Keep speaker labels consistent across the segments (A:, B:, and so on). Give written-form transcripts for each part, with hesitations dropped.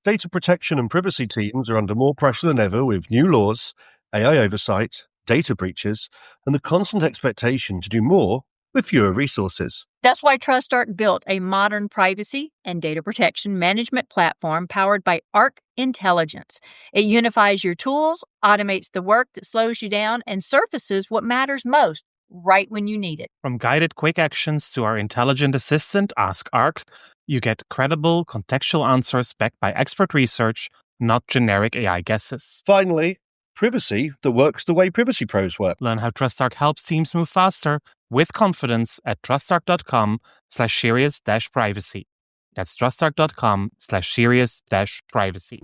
A: Data protection and privacy teams are under more pressure than ever with new laws, AI oversight, data breaches, and the constant expectation to do more with fewer resources.
B: That's why TrustArc built a modern privacy and data protection management platform powered by Arc Intelligence. It unifies your tools, automates the work that slows you down, and surfaces what matters most right when you need it.
C: From guided quick actions to our intelligent assistant, Ask Arc, you get credible, contextual answers backed by expert research, not generic AI guesses.
A: Finally, privacy that works the way privacy pros work.
C: Learn how TrustArc helps teams move faster with confidence at trustarc.com/serious-privacy. That's trustarc.com/serious-privacy.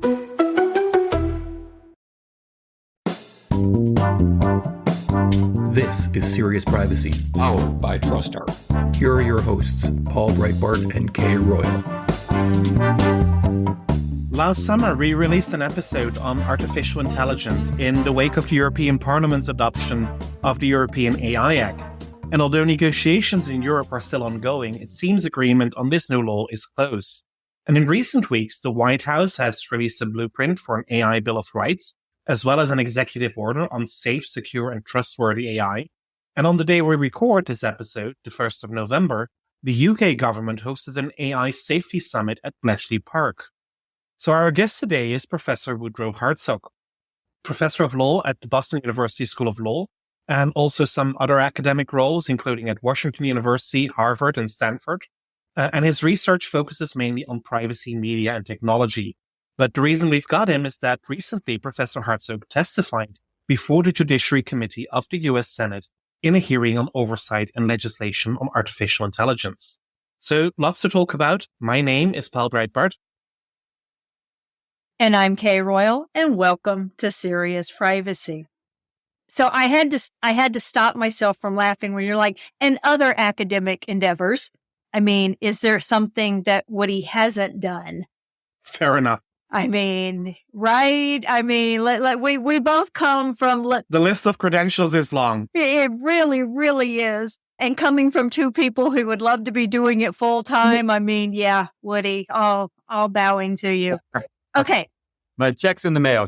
D: This is Serious Privacy,
E: powered by TrustArc.
D: Here are your hosts, Paul Breitbart and Kay Royal.
F: Last summer, we released an episode on artificial intelligence in the wake of the European Parliament's adoption of the European AI Act. And although negotiations in Europe are still ongoing, it seems agreement on this new law is close. And in recent weeks, the White House has released a blueprint for an AI Bill of Rights, as well as an executive order on safe, secure, and trustworthy AI. And on the day we record this episode, the 1st of November, the UK government hosted an AI safety summit at Bletchley Park. So our guest today is Professor Woodrow Hartzog, Professor of Law at the Boston University School of Law, and also some other academic roles, including at Washington University, Harvard, and Stanford. And his research focuses mainly on privacy, media, and technology. But the reason we've got him is that recently Professor Hartzog testified before the Judiciary Committee of the U.S. Senate in a hearing on oversight and legislation on artificial intelligence. So lots to talk about. My name is Paul Breitbart.
B: And I'm Kay Royal, and welcome to Serious Privacy. So I had to stop myself from laughing when you're like, and other academic endeavors. I mean, is there something that Woody hasn't done?
F: Fair enough.
B: I mean, right? I mean, we both come from...
F: The list of credentials is long.
B: It really, really is. And coming from two people who would love to be doing it full time, I mean, yeah, Woody, all bowing to you. Okay.
E: My check's in the mail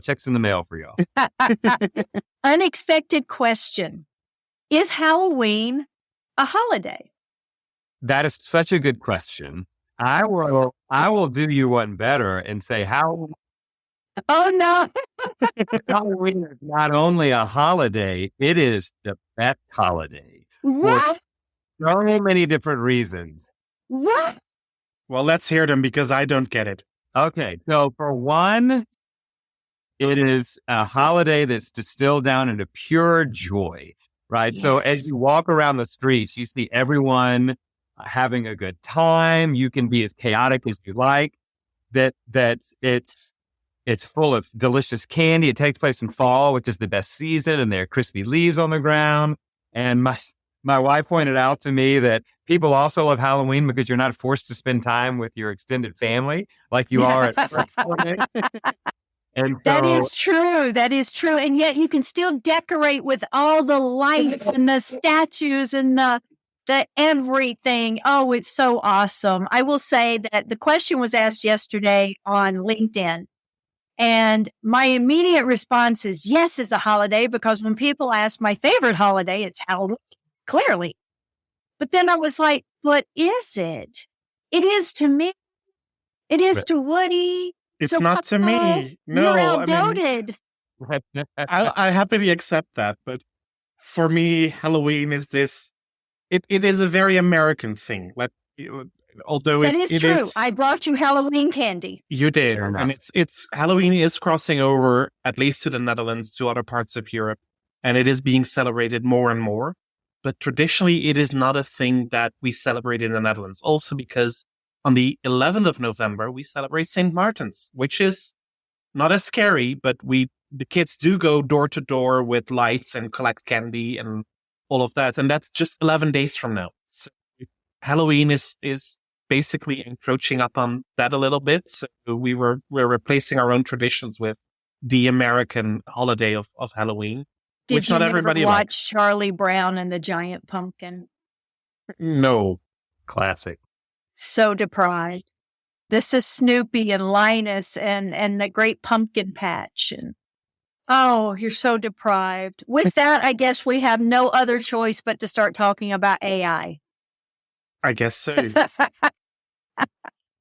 E: for y'all.
B: Unexpected question. Is Halloween a holiday?
E: That is such a good question. I will do you one better and say how.
B: Oh, no.
E: Halloween is not only a holiday, it is the best holiday.
B: What?
E: For so many different reasons.
B: What?
F: Well, let's hear them because I don't get it.
E: Okay. So for one, it is a holiday that's distilled down into pure joy, right? Yes. So as you walk around the streets, you see everyone having a good time. You can be as chaotic as you like. That it's full of delicious candy. It takes place in fall, which is the best season, and there are crispy leaves on the ground. And my wife pointed out to me that people also love Halloween because you're not forced to spend time with your extended family like you are at Halloween. And so,
B: that is true. And yet you can still decorate with all the lights and the statues and the everything. Oh, it's so awesome. I will say that the question was asked yesterday on LinkedIn. And my immediate response is, yes, it's a holiday, because when people ask my favorite holiday, it's Halloween, clearly. But then I was like, but is it? It is to me. It is to Woody.
F: It's
B: so
F: not to me. No,
B: you're outvoted.
F: I happily accept that. But for me, Halloween is this. It is a very American thing. Although
B: that is true. I brought you Halloween candy.
F: You did, and it's Halloween is crossing over at least to the Netherlands, to other parts of Europe, and it is being celebrated more and more. But traditionally, it is not a thing that we celebrate in the Netherlands. Also, because on the 11th of November we celebrate St. Martin's, which is not as scary, but the kids do go door to door with lights and collect candy and all of that, and that's just 11 days from now. So Halloween is basically encroaching up on that a little bit. So we're replacing our own traditions with the American holiday of Halloween, which not everybody likes.
B: Did you watch Charlie Brown and the Giant Pumpkin?
F: No.
E: Classic.
B: So deprived. This is Snoopy and Linus and the Great Pumpkin Patch. And oh, you're so deprived. With that, I guess we have no other choice but to start talking about AI.
F: I guess so.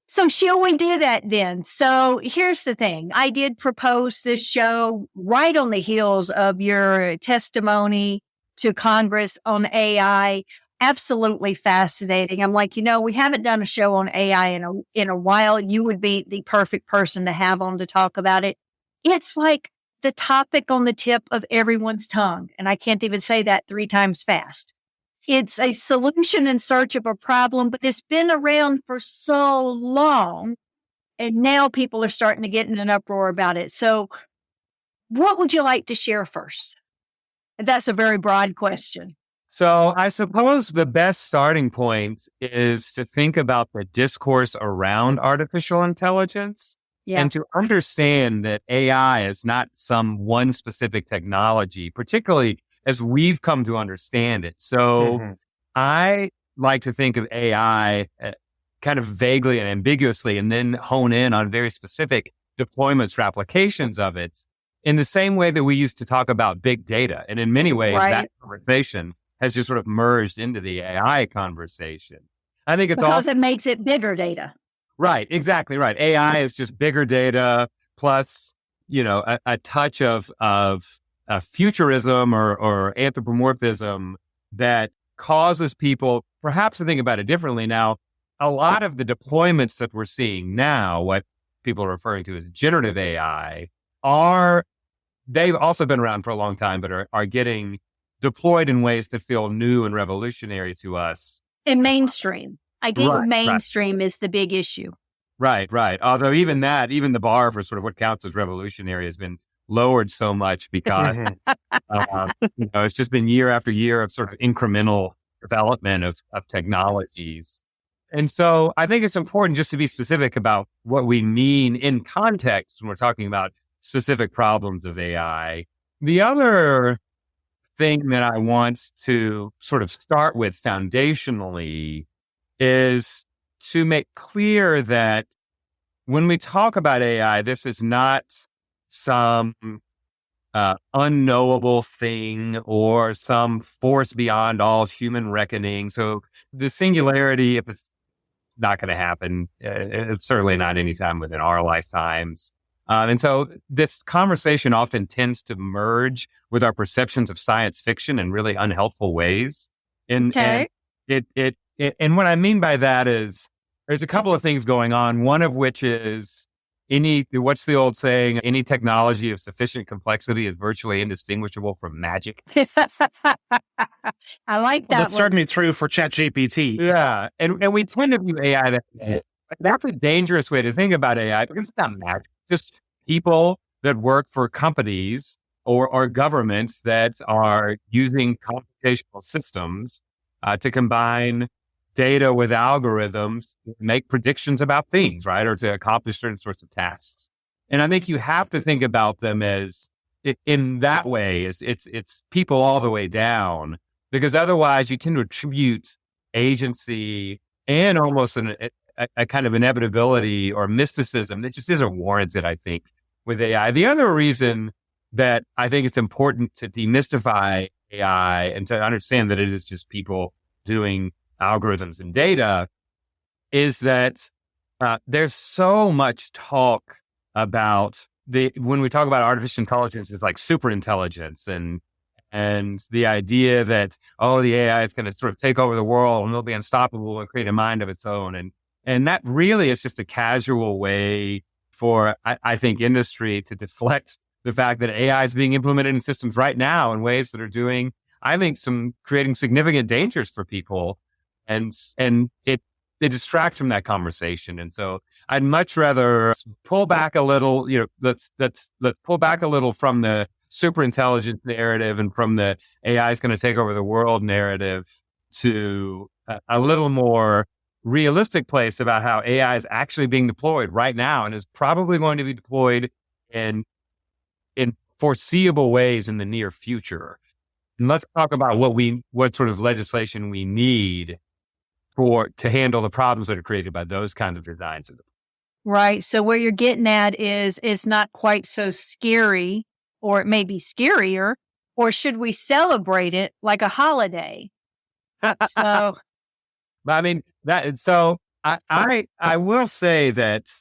B: So shall we do that then? So here's the thing. I did propose this show right on the heels of your testimony to Congress on AI. Absolutely fascinating. I'm like, we haven't done a show on AI in a while. You would be the perfect person to have on to talk about it. It's like the topic on the tip of everyone's tongue. And I can't even say that 3 times fast. It's a solution in search of a problem, but it's been around for so long. And now people are starting to get in an uproar about it. So what would you like to share first? That's a very broad question.
E: So I suppose the best starting point is to think about the discourse around artificial intelligence and to understand that AI is not some one specific technology, particularly as we've come to understand it. So I like to think of AI kind of vaguely and ambiguously, and then hone in on very specific deployments or applications of it in the same way that we used to talk about big data. And in many ways, that conversation has just sort of merged into the AI conversation. I think it's
B: because it makes it bigger data.
E: Right. Exactly right. AI is just bigger data plus, a touch of futurism or anthropomorphism that causes people perhaps to think about it differently. Now, a lot of the deployments that we're seeing now, what people are referring to as generative AI, they've also been around for a long time, but are getting deployed in ways that feel new and revolutionary to us.
B: And mainstream. I think mainstream is the big issue.
E: Right. Although even the bar for sort of what counts as revolutionary has been lowered so much because it's just been year after year of sort of incremental development of technologies. And so I think it's important just to be specific about what we mean in context when we're talking about specific problems of AI. The other thing that I want to sort of start with foundationally is to make clear that when we talk about AI, this is not some unknowable thing or some force beyond all human reckoning. So the singularity, if it's not going to happen, it's certainly not anytime within our lifetimes. And so this conversation often tends to merge with our perceptions of science fiction in really unhelpful ways. And what I mean by that is there's a couple of things going on. One of which is what's the old saying? Any technology of sufficient complexity is virtually indistinguishable from magic.
B: I like that.
F: That's certainly true for ChatGPT.
E: Yeah. And we tend to view AI that way. That's a dangerous way to think about AI because it's not magic. Just people that work for companies or governments that are using computational systems to combine data with algorithms, make predictions about things, right? Or to accomplish certain sorts of tasks. And I think you have to think about them as in that way, it's people all the way down, because otherwise you tend to attribute agency and almost a kind of inevitability or mysticism that just isn't warranted, I think, with AI. The other reason that I think it's important to demystify AI and to understand that it is just people doing algorithms and data is that there's so much talk about when we talk about artificial intelligence, it's like super intelligence and the idea that, the AI is going to sort of take over the world and it'll be unstoppable and create a mind of its own. And that really is just a casual way for, I think, industry to deflect the fact that AI is being implemented in systems right now in ways that are doing, I think, creating significant dangers for people. And it distracts from that conversation. And so I'd much rather pull back a little, let's pull back a little from the super intelligence narrative and from the AI is going to take over the world narrative to a little more realistic place about how AI is actually being deployed right now and is probably going to be deployed in foreseeable ways in the near future. And let's talk about what sort of legislation we need to handle the problems that are created by those kinds of designs.
B: Right. So where you're getting at is it's not quite so scary, or it may be scarier, or should we celebrate it like a holiday? So
E: I mean, I will say that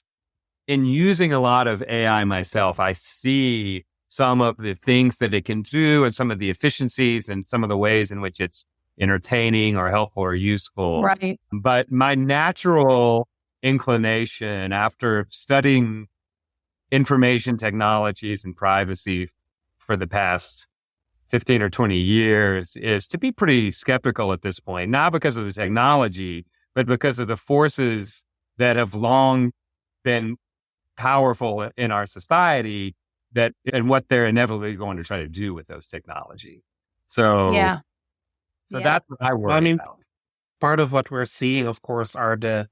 E: in using a lot of AI myself, I see some of the things that it can do and some of the efficiencies and some of the ways in which it's entertaining or helpful or useful.
B: right.
E: But my natural inclination after studying information technologies and privacy for the past 15 or 20 years is to be pretty skeptical at this point, not because of the technology, but because of the forces that have long been powerful in our society and what they're inevitably going to try to do with those technologies. So,
B: Yeah.
E: so
B: Yeah.
E: that's what I worry
F: I mean,
E: about.
F: part of what we're seeing, of course, are the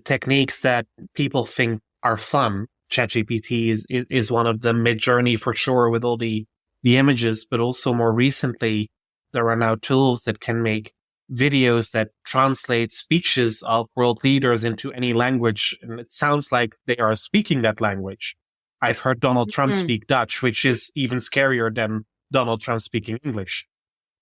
F: techniques that people think are fun. ChatGPT is one of them. Midjourney for sure, with all the images, but also more recently, there are now tools that can make videos that translate speeches of world leaders into any language, and it sounds like they are speaking that language. I've heard Donald Trump speak Dutch, which is even scarier than Donald Trump speaking English.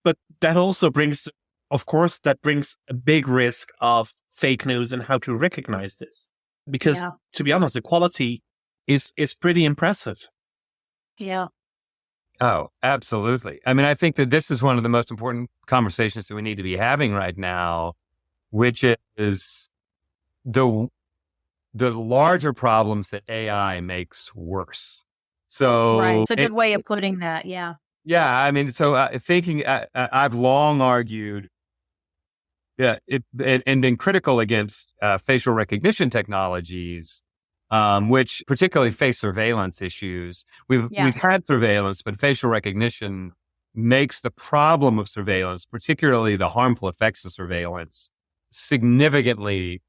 F: But that also brings, of course, a big risk of fake news and how to recognize this. Because
B: Yeah.
F: to be honest, the quality is pretty impressive.
B: Yeah.
E: Oh, absolutely. I mean, I think that this is one of the most important conversations that we need to be having right now, which is the larger problems that AI makes worse. So,
B: Right. It's a good way of putting that. Yeah.
E: yeah, I mean, so I've long argued and been critical against facial recognition technologies, which particularly face surveillance issues. We've had surveillance, but facial recognition makes the problem of surveillance, particularly the harmful effects of surveillance, significantly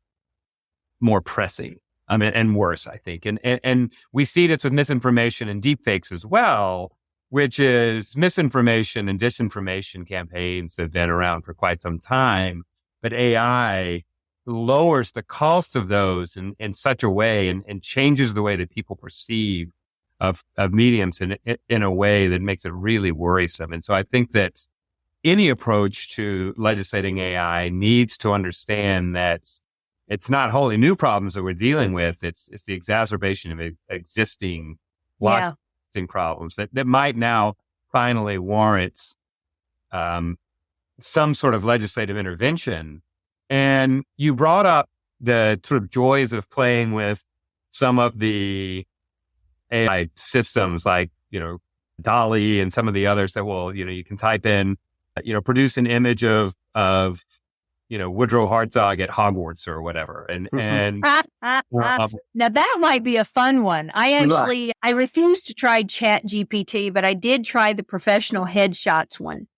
E: more pressing. I mean, and worse, I think. And we see this with misinformation and deepfakes as well, which is misinformation and disinformation campaigns that have been around for quite some time. But AI lowers the cost of those in such a way and changes the way that people perceive of mediums in a way that makes it really worrisome. And so I think that any approach to legislating AI needs to understand that it's not wholly new problems that we're dealing with. It's the exacerbation of existing problems that might now finally warrant some sort of legislative intervention. And you brought up the sort of joys of playing with some of the AI systems like, DALL-E and some of the others that will, you can type in, produce an image of Woodrow Hartzog at Hogwarts or whatever. And
B: now that might be a fun one. I refused to try Chat GPT, but I did try the professional headshots one.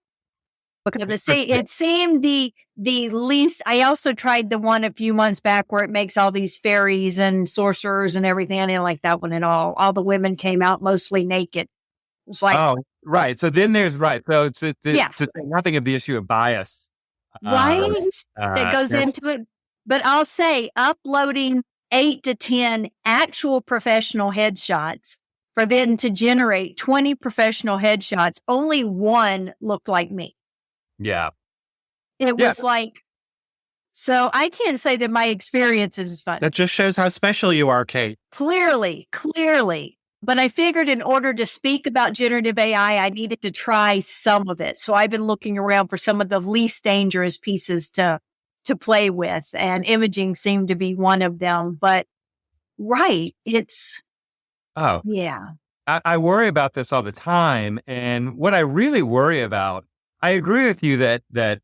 B: Because it seemed the least. I also tried the one a few months back where it makes all these fairies and sorcerers and everything. I didn't like that one at all. All the women came out mostly naked. It was like,
E: oh, right. So then there's So it's to say nothing of the issue of bias,
B: right? That goes into it. But I'll say uploading 8 to 10 actual professional headshots for them to generate 20 professional headshots. Only one looked like me.
E: Yeah.
B: It was like, so I can't say that my experience is fun.
F: That just shows how special you are, Kate.
B: Clearly. But I figured in order to speak about generative AI, I needed to try some of it. So I've been looking around for some of the least dangerous pieces to play with, and imaging seemed to be one of them. But it's
E: I worry about this all the time, and what I really worry about, I agree with you that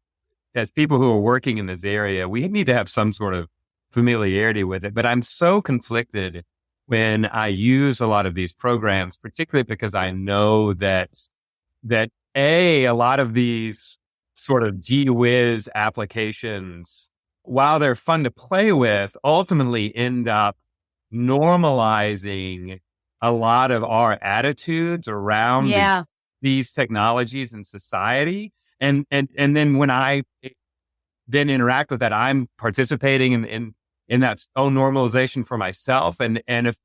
E: as people who are working in this area, we need to have some sort of familiarity with it. But I'm so conflicted when I use a lot of these programs, particularly because I know that a lot of these sort of gee whiz applications, while they're fun to play with, ultimately end up normalizing a lot of our attitudes around these technologies in society. And then when I then interact with that, I'm participating in in that own normalization for myself. And if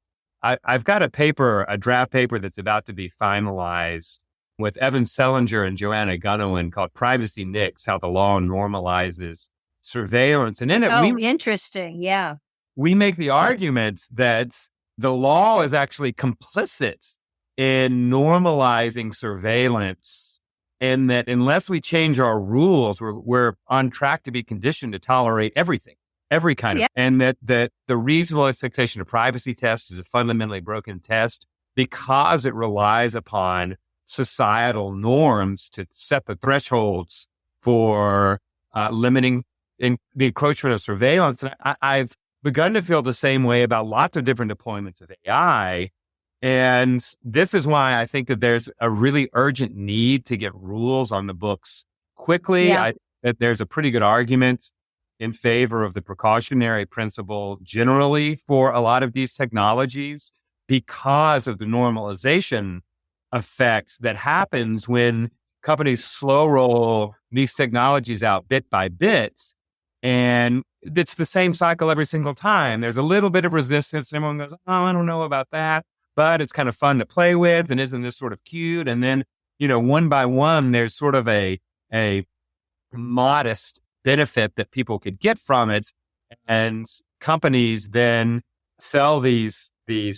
E: I've got a draft paper that's about to be finalized with Evan Selinger and Joanna Gunnowan called Privacy Nix, How the Law Normalizes Surveillance. And in it,
B: interesting. Yeah.
E: we make the argument that the law is actually complicit in normalizing surveillance, and that unless we change our rules, we're on track to be conditioned to tolerate everything, every kind of, and that the reasonable expectation of privacy test is a fundamentally broken test because it relies upon societal norms to set the thresholds for limiting the encroachment of surveillance. And I've begun to feel the same way about lots of different deployments of AI. And this is why I think that there's a really urgent need to get rules on the books quickly. That there's a pretty good argument in favor of the precautionary principle generally for a lot of these technologies because of the normalization effects that happens when companies slow roll these technologies out bit by bit. And it's the same cycle every single time. There's a little bit of resistance. And everyone goes, oh, I don't know about that, but it's kind of fun to play with. And isn't this sort of cute? And then, one by one, there's sort of a modest benefit that people could get from it. And companies then sell these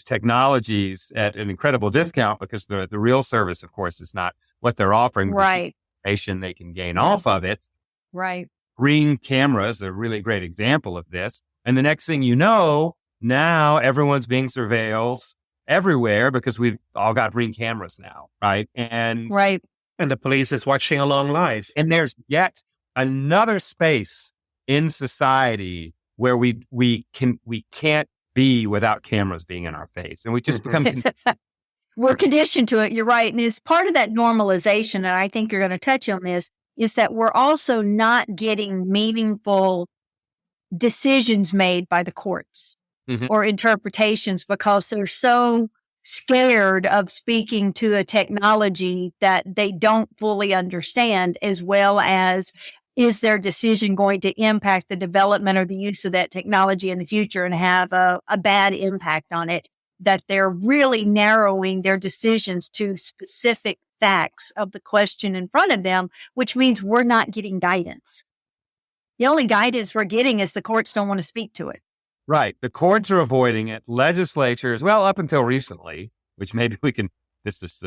E: technologies at an incredible discount because the real service, of course, is not what they're offering.
B: Right.
E: The information they can gain off of it.
B: Right.
E: Ring cameras are a really great example of this. And the next thing you know, now everyone's being surveilled everywhere because we've all got Ring cameras now, right? And
F: the police is watching along live.
E: And there's yet another space in society where we can't be without cameras being in our face, and we just become
B: we're conditioned to it. You're right, and as part of that normalization, and I think you're going to touch on this, is that we're also not getting meaningful decisions made by the courts or interpretations because they're so scared of speaking to a technology that they don't fully understand, as well as is their decision going to impact the development or the use of that technology in the future and have a bad impact on it, that they're really narrowing their decisions to specific facts of the question in front of them, which means we're not getting guidance. The only guidance we're getting is the courts don't want to speak to it.
E: Right. The courts are avoiding it. Legislatures, well, up until recently, which maybe this is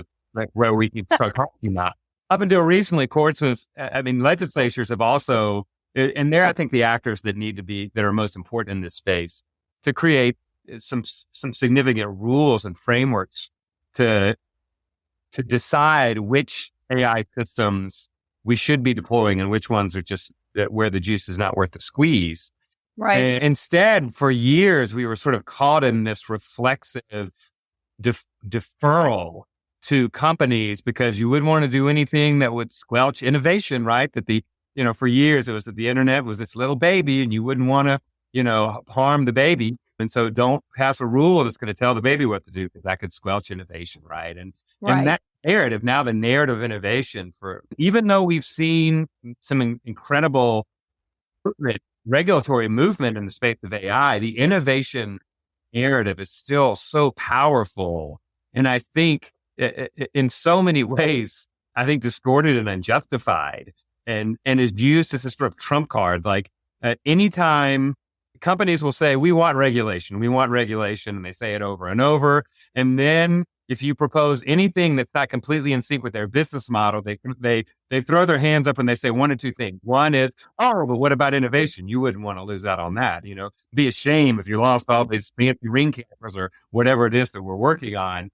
E: where we can start talking about. Up until recently, legislatures have also, and they're, I think, the actors that are most important in this space to create some significant rules and frameworks to decide which AI systems we should be deploying and which ones are just where the juice is not worth the squeeze.
B: Right.
E: And instead, for years, we were sort of caught in this reflexive deferral to companies because you wouldn't want to do anything that would squelch innovation, right? That for years it was that the internet was its little baby and you wouldn't want to, harm the baby. And so don't pass a rule that's going to tell the baby what to do because that could squelch innovation, right? And that narrative, now the narrative of innovation even though we've seen some incredible regulatory movement in the space of AI, the innovation narrative is still so powerful. And I think in so many ways, distorted and unjustified and is used as a sort of trump card. Like at any time, companies will say, we want regulation, and they say it over and over. And then if you propose anything that's not completely in sync with their business model, they throw their hands up and they say one of two things. One is, oh, but what about innovation? You wouldn't want to lose out on that. Be a shame if you lost all these fancy Ring cameras or whatever it is that we're working on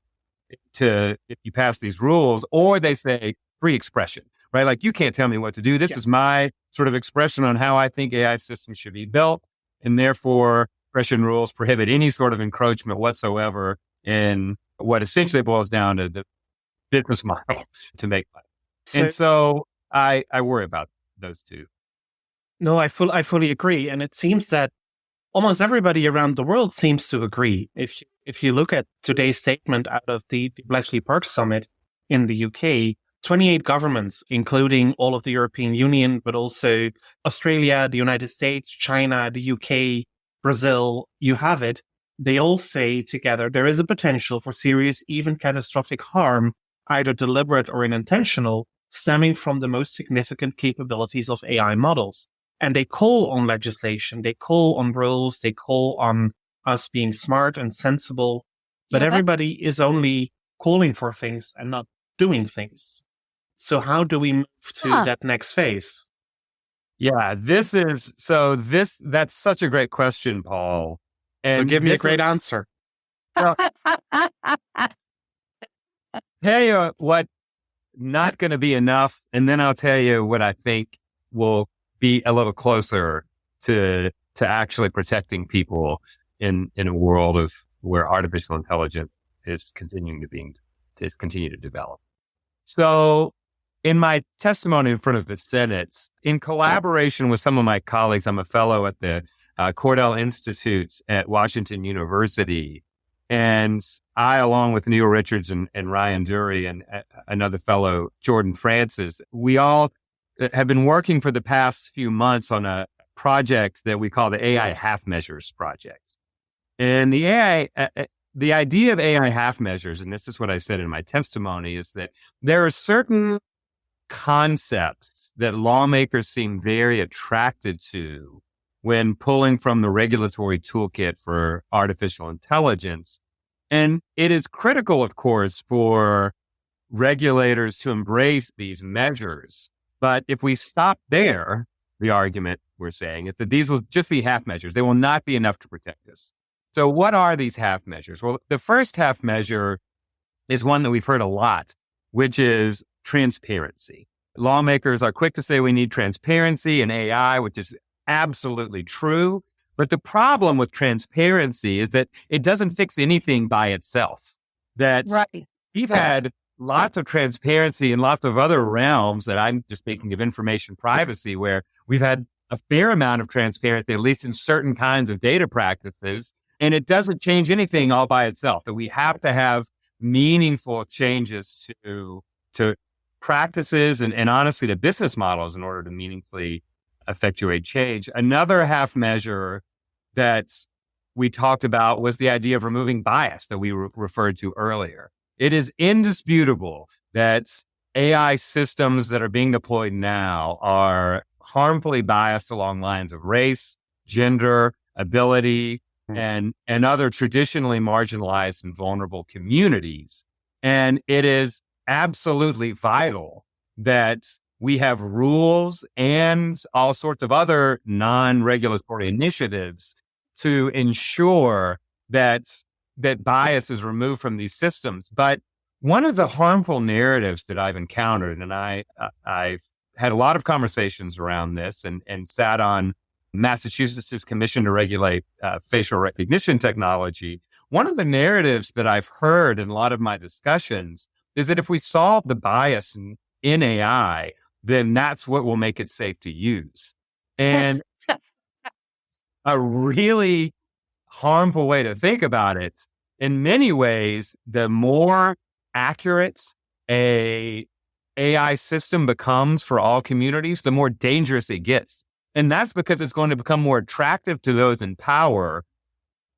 E: if you pass these rules. Or they say free expression, right? Like you can't tell me what to do. This is my sort of expression on how I think AI systems should be built. And therefore, expression rules prohibit any sort of encroachment whatsoever in what essentially boils down to the business model to make money. And so I worry about those two.
F: No, I fully agree. And it seems that almost everybody around the world seems to agree. If you look at today's statement out of the Bletchley Park Summit in the UK, 28 governments, including all of the European Union, but also Australia, the United States, China, the UK, Brazil, you have it. They all say together there is a potential for serious, even catastrophic harm, either deliberate or unintentional, stemming from the most significant capabilities of AI models. And they call on legislation, they call on rules, they call on us being smart and sensible, but everybody is only calling for things and not doing things. So how do we move to that next phase?
E: Yeah, that's such a great question, Paul.
F: And so give me a great answer.
E: Well, tell you what, not going to be enough. And then I'll tell you what I think will be a little closer to actually protecting people in a world of where artificial intelligence is continue to develop. So in my testimony in front of the Senate, in collaboration with some of my colleagues, I'm a fellow at the Cordell Institute at Washington University. And I, along with Neil Richards and Ryan Dury and another fellow, Jordan Francis, we all have been working for the past few months on a project that we call the AI half measures project. And the idea of AI half measures, and this is what I said in my testimony, is that there are certain concepts that lawmakers seem very attracted to when pulling from the regulatory toolkit for artificial intelligence. And it is critical, of course, for regulators to embrace these measures. But if we stop there, the argument we're saying is that these will just be half measures. They will not be enough to protect us. So what are these half measures? Well, the first half measure is one that we've heard a lot, which is transparency. Lawmakers are quick to say we need transparency in AI, which is absolutely true. But the problem with transparency is that it doesn't fix anything by itself. We've had lots of transparency in lots of other realms that I'm just thinking of information privacy, where we've had a fair amount of transparency, at least in certain kinds of data practices, and it doesn't change anything all by itself. That we have to have meaningful changes to practices and honestly to business models in order to meaningfully effectuate change. Another half measure that we talked about was the idea of removing bias that we referred to earlier. It is indisputable that AI systems that are being deployed now are harmfully biased along lines of race, gender, ability, and other traditionally marginalized and vulnerable communities. And it is absolutely vital that we have rules and all sorts of other non-regulatory initiatives to ensure that bias is removed from these systems. But one of the harmful narratives that I've encountered, and I've had a lot of conversations around this and sat on Massachusetts' Commission to Regulate Facial Recognition Technology. One of the narratives that I've heard in a lot of my discussions is that if we solve the bias in AI, then that's what will make it safe to use. And a really harmful way to think about it, in many ways, the more accurate a AI system becomes for all communities, the more dangerous it gets. And that's because it's going to become more attractive to those in power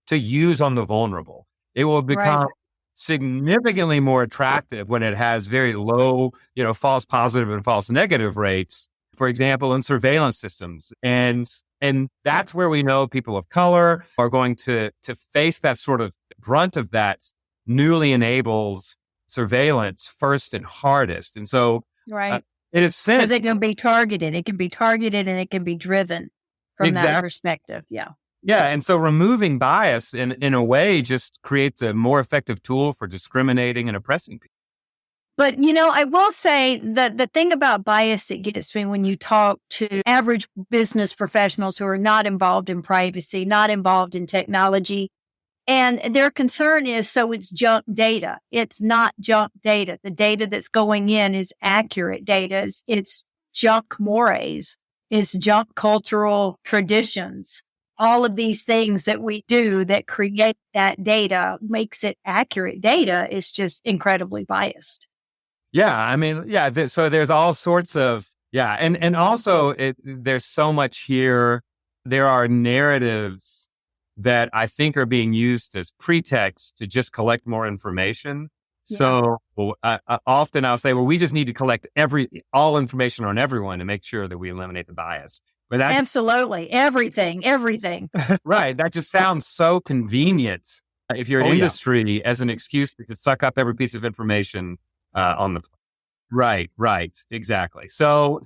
E: to use on the vulnerable. It will become significantly more attractive when it has very low, false positive and false negative rates, for example, in surveillance systems. And that's where we know people of color are going to face that sort of brunt of that newly enabled surveillance first and hardest. And so it is sense.
B: Because it can be targeted. It can be targeted and it can be driven from that perspective. Yeah.
E: Yeah. And so removing bias in a way just creates a more effective tool for discriminating and oppressing people.
B: But, I will say that the thing about bias that gets me when you talk to average business professionals who are not involved in privacy, not involved in technology, and their concern is, so it's junk data. It's not junk data. The data that's going in is accurate data. It's junk mores. It's junk cultural traditions. All of these things that we do that create that data makes it accurate data is just incredibly biased.
E: Yeah. I mean, so there's all sorts of, and also there's so much here. There are narratives that I think are being used as pretext to just collect more information.
B: Yeah.
E: So often I'll say, well, we just need to collect all information on everyone to make sure that we eliminate the bias. But that's
B: Absolutely. Everything.
E: right. That just sounds so convenient if you're an industry as an excuse to suck up every piece of information on the right, exactly. So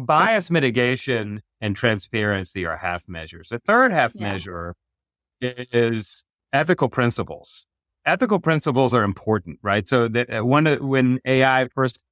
E: bias mitigation and transparency are half measures. The third half measure is ethical principles. Ethical principles are important, right? So that when AI first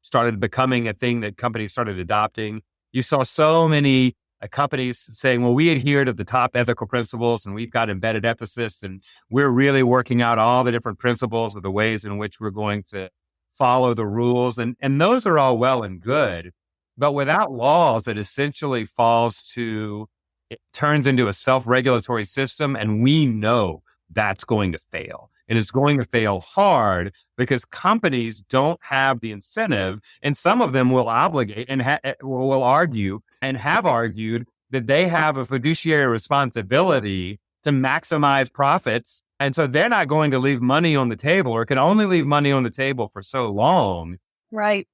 E: started becoming a thing that companies started adopting, you saw so many companies saying, well, we adhere to the top ethical principles and we've got embedded ethicists and we're really working out all the different principles of the ways in which we're going to follow the rules. And those are all well and good. But without laws, it essentially it turns into a self-regulatory system. And we know that's going to fail. And it's going to fail hard because companies don't have the incentive. And some of them will obligate and will argue and have argued that they have a fiduciary responsibility to maximize profits. And so they're not going to leave money on the table or can only leave money on the table for so long.
B: Right.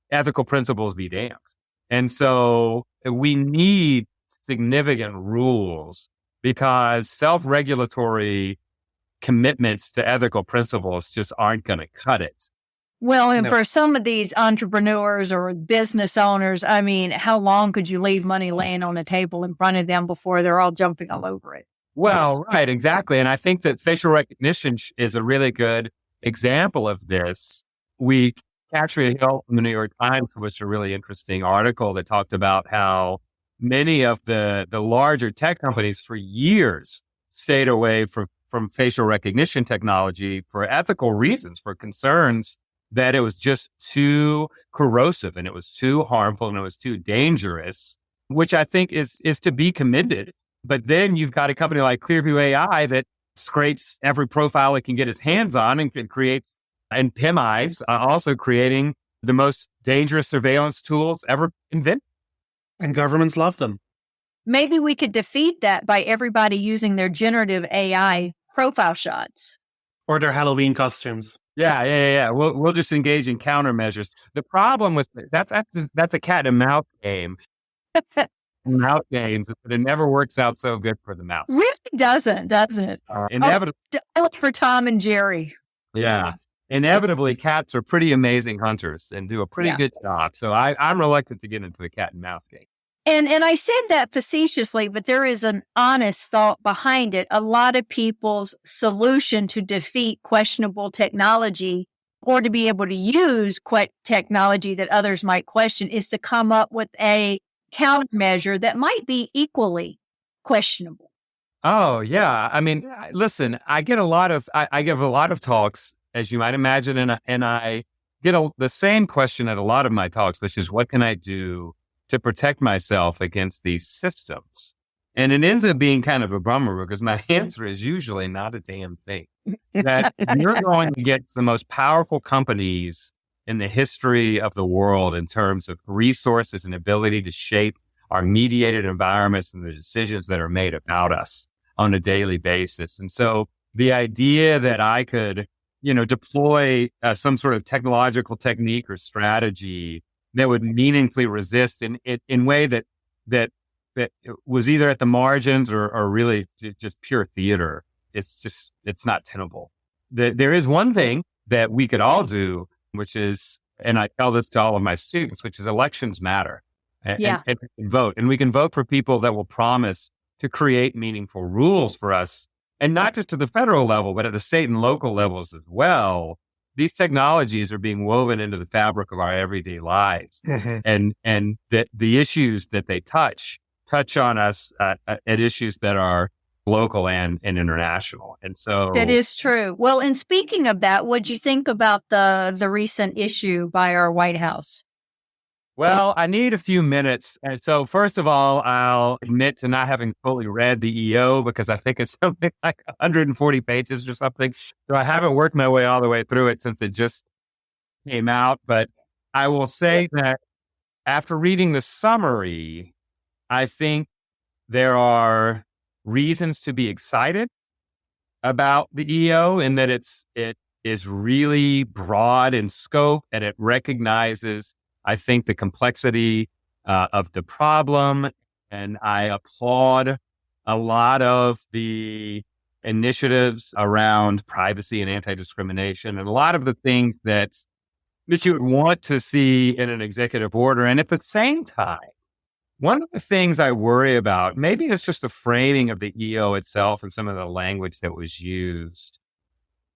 E: Ethical principles be damned. And so we need significant rules because self-regulatory commitments to ethical principles just aren't going to cut it.
B: Well, and for some of these entrepreneurs or business owners, I mean, how long could you leave money laying on the table in front of them before they're all jumping all over it?
E: Well, right, exactly. And I think that facial recognition is a really good example of this. Katria Hill from the New York Times published a really interesting article that talked about how many of the larger tech companies for years stayed away from facial recognition technology for ethical reasons, for concerns that it was just too corrosive and it was too harmful and it was too dangerous, which I think is to be commended. But then you've got a company like Clearview AI that scrapes every profile it can get its hands on and creates, and PIMIs also creating the most dangerous surveillance tools ever invented.
F: And governments love them.
B: Maybe we could defeat that by everybody using their generative AI profile shots.
F: Or their Halloween costumes.
E: Yeah. We'll just engage in countermeasures. The problem with that's a cat and mouse game. Mouse games, but it never works out so good for the mouse.
B: Really doesn't it?
E: Inevitably,
B: for Tom and Jerry.
E: Yeah. Inevitably, cats are pretty amazing hunters and do a pretty good job. So I'm reluctant to get into the cat and mouse game.
B: And I said that facetiously, but there is an honest thought behind it. A lot of people's solution to defeat questionable technology or to be able to use technology that others might question is to come up with a countermeasure that might be equally questionable.
E: Oh, yeah. I mean, listen, I give a lot of talks, as you might imagine, and I get the same question at a lot of my talks, which is, what can I do to protect myself against these systems? And it ends up being kind of a bummer because my answer is usually not a damn thing. That you're going to get the most powerful companies in the history of the world in terms of resources and ability to shape our mediated environments and the decisions that are made about us on a daily basis. And so the idea that I could, deploy some sort of technological technique or strategy that would meaningfully resist in way that was either at the margins or really just pure theater, it's not tenable. There is one thing that we could all do, which is, and I tell this to all of my students, which is elections matter. And we can vote. And we can vote for people that will promise to create meaningful rules for us. And not just at the federal level, but at the state and local levels as well. These technologies are being woven into the fabric of our everyday lives. And that the issues that they touch on us at issues that are local and international. And so
B: that is true. Well, and speaking of that, what'd you think about the recent issue by our White House?
E: Well, I need a few minutes. And so first of all, I'll admit to not having fully read the EO because I think it's something like 140 pages or something. So I haven't worked my way all the way through it since it just came out. But I will say that after reading the summary, I think there are reasons to be excited about the EO, in that it is really broad in scope, and it recognizes, I think, the complexity of the problem. And I applaud a lot of the initiatives around privacy and anti-discrimination, and a lot of the things that you would want to see in an executive order. And at the same time, one of the things I worry about, maybe it's just the framing of the EO itself and some of the language that was used,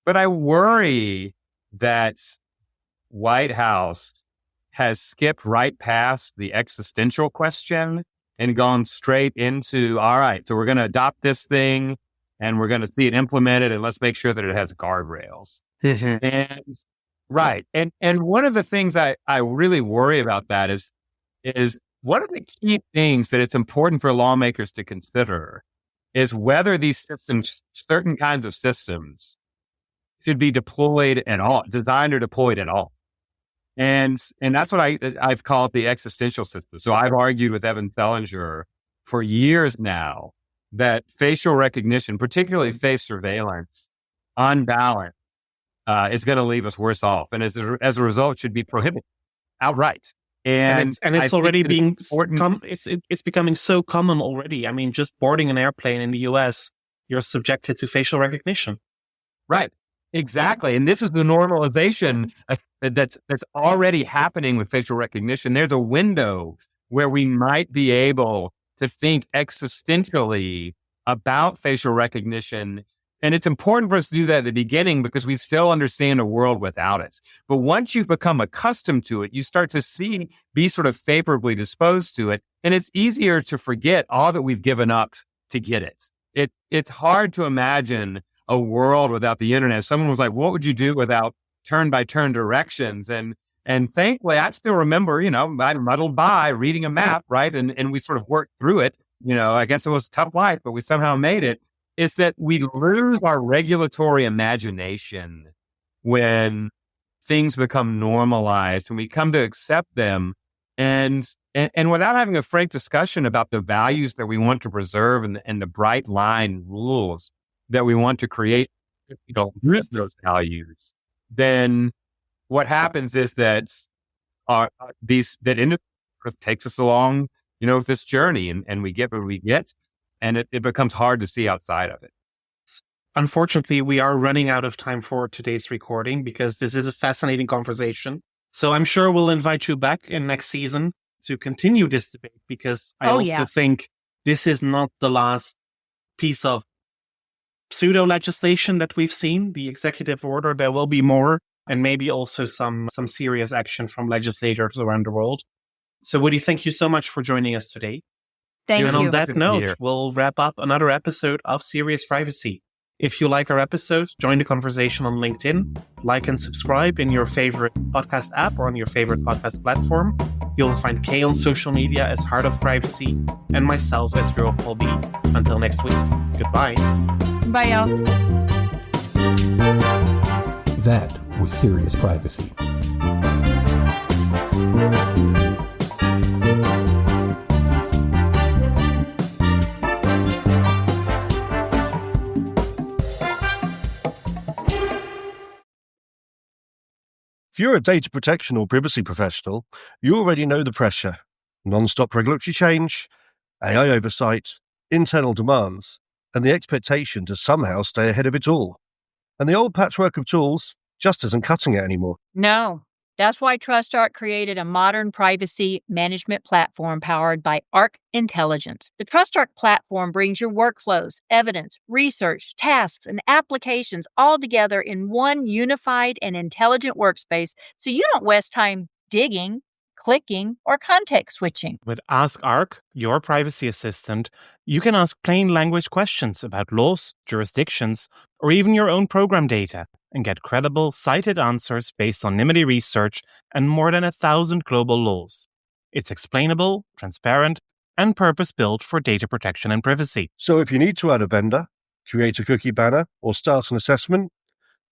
E: but I worry that White House has skipped right past the existential question and gone straight into, all right, so we're going to adopt this thing and we're going to see it implemented, and let's make sure that it has guardrails. And right. And one of the things I really worry about that is one of the key things that it's important for lawmakers to consider is whether these systems, certain kinds of systems, should be deployed at all, designed or deployed at all. And that's what I've called the existential system. So I've argued with Evan Selinger for years now that facial recognition, particularly face surveillance, on balance, is going to leave us worse off, and as a result, should be prohibited outright. And
F: it's already being it's becoming so common already. I mean, just boarding an airplane in the US, you're subjected to facial recognition.
E: Right. Exactly. And this is the normalization that's already happening with facial recognition. There's a window where we might be able to think existentially about facial recognition. And it's important for us to do that at the beginning because we still understand a world without it. But once you've become accustomed to it, you start to be sort of favorably disposed to it. And it's easier to forget all that we've given up to get it. It's hard to imagine a world without the internet. Someone was like, what would you do without turn-by-turn directions? And thankfully, I still remember, I muddled by reading a map, right? And we sort of worked through it. I guess it was a tough life, but we somehow made it. Is that we lose our regulatory imagination when things become normalized and we come to accept them. And without having a frank discussion about the values that we want to preserve and the bright line rules that we want to create, use those values, then what happens is that industry takes us along, this journey, and we get what we get, and it becomes hard to see outside of it.
F: Unfortunately, we are running out of time for today's recording because this is a fascinating conversation. So I'm sure we'll invite you back in next season to continue this debate, because I think this is not the last piece of pseudo legislation that we've seen, the executive order. There will be more, and maybe also some serious action from legislators around the world. So Woody, thank you so much for joining us today.
B: Thank you.
F: And on that note, we'll wrap up another episode of Serious Privacy. If you like our episodes, join the conversation on LinkedIn, like and subscribe in your favorite podcast app or on your favorite podcast platform. You'll find Kay on social media as Heart of Privacy and myself as Hero Paul B. Until next week, goodbye.
B: Bye, y'all.
D: That was Serious Privacy.
A: If you're a data protection or privacy professional, you already know the pressure. Non-stop regulatory change, AI oversight, internal demands, and the expectation to somehow stay ahead of it all. And the old patchwork of tools just isn't cutting it anymore.
G: No. That's why TrustArc created a modern privacy management platform powered by Arc Intelligence. The TrustArc platform brings your workflows, evidence, research, tasks, and applications all together in one unified and intelligent workspace, so you don't waste time digging, clicking, or context switching.
C: With Ask Arc, your privacy assistant, you can ask plain language questions about laws, jurisdictions, or even your own program data, and get credible, cited answers based on NIMBY research and more than 1,000 global laws. It's explainable, transparent, and purpose-built for data protection and privacy.
A: So if you need to add a vendor, create a cookie banner, or start an assessment,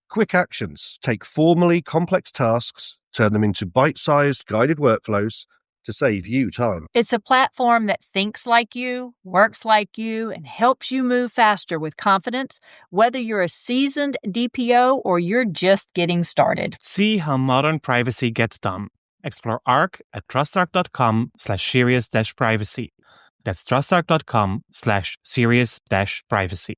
A: quick actions take formally complex tasks, turn them into bite-sized guided workflows, to save you time.
G: It's a platform that thinks like you, works like you, and helps you move faster with confidence, whether you're a seasoned DPO or you're just getting started.
C: See how modern privacy gets done. Explore Arc at trustarc.com/serious-privacy. That's trustarc.com/serious-privacy.